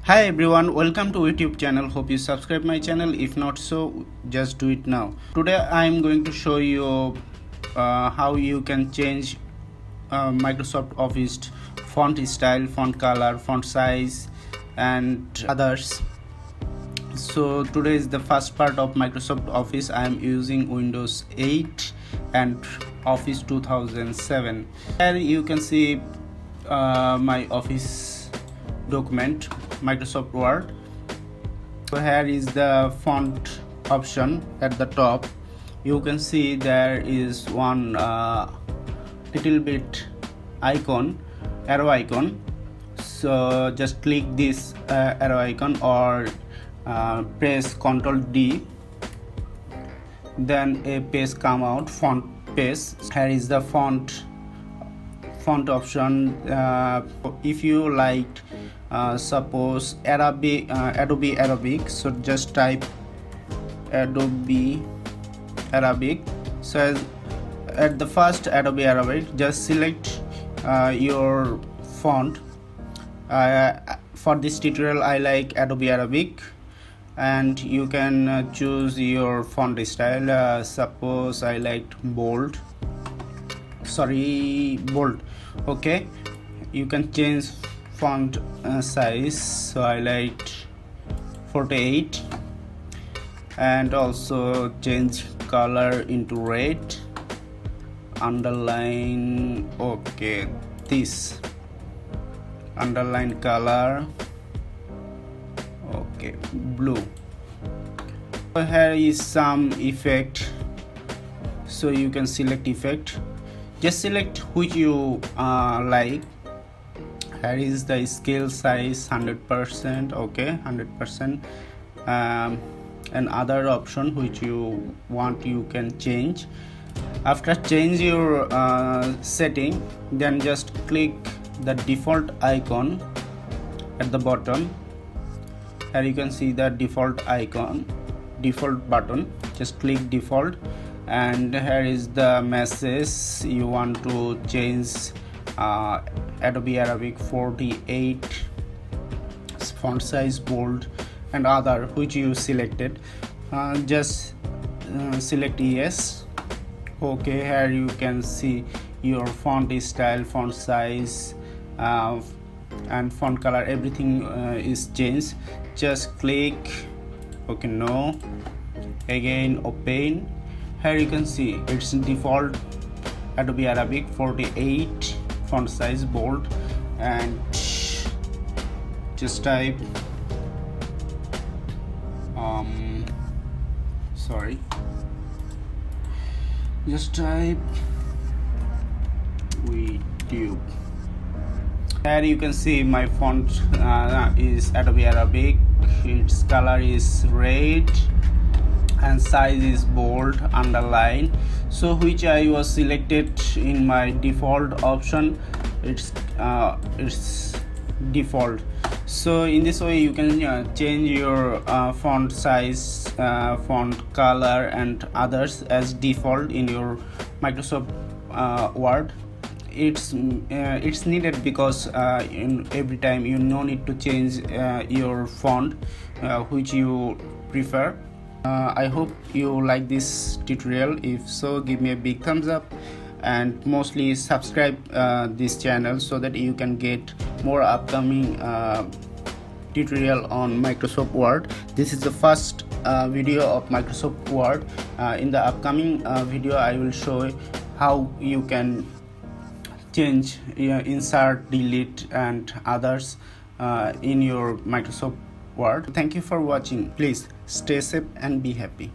Hi everyone, welcome to YouTube channel. Hope you subscribe my channel. If not so, just do it now. Today I am going to show you how you can change Microsoft Office font style, font color, font size and others. So today is the first part of Microsoft Office. I am using Windows 8 and Office 2007. Here you can see my Office document, Microsoft Word. So here is the font option at the top. You can see there is one little bit icon, arrow icon. So just click this arrow icon or press Ctrl D, then a page come out, font page. Here is the font option. If you liked suppose Adobe Arabic, so just type Adobe Arabic. So at the first Adobe Arabic, just select your font. For this tutorial I like Adobe Arabic, and you can choose your font style. Suppose I liked bold. Okay, you can change font size. So I liked 48, and also change color into red, underline. Okay, this underline color, okay, blue. So here is some effect, so you can select effect. Just select which you like. Here is the scale size 100%, okay, 100%, and other option which you want you can change. After change your setting, then just click the default icon at the bottom. Here you can see the default icon, default button. Just click default, and here is the message you want to change. Adobe Arabic 48, font size bold, and other which you selected. Just select yes. Okay, here you can see your font style, font size, and font color. Everything is changed. Just click okay, no, again open. Here you can see it's default Adobe Arabic 48, font size bold, and just type just type YouTube. Here you can see my font is Adobe Arabic. Its color is red and size is bold, underline. So which I was selected in my default option, it's default. So in this way you can change your font size, font color and others as default in your Microsoft Word. It's needed because in every time you no need to change your font which you prefer. I hope you like this tutorial. If so, give me a big thumbs up, and mostly subscribe this channel so that you can get more upcoming tutorial on Microsoft Word. This is the first video of Microsoft Word. In the upcoming video I will show how you can change, insert, delete and others in your Microsoft Word. Thank you for watching. Please stay safe and be happy.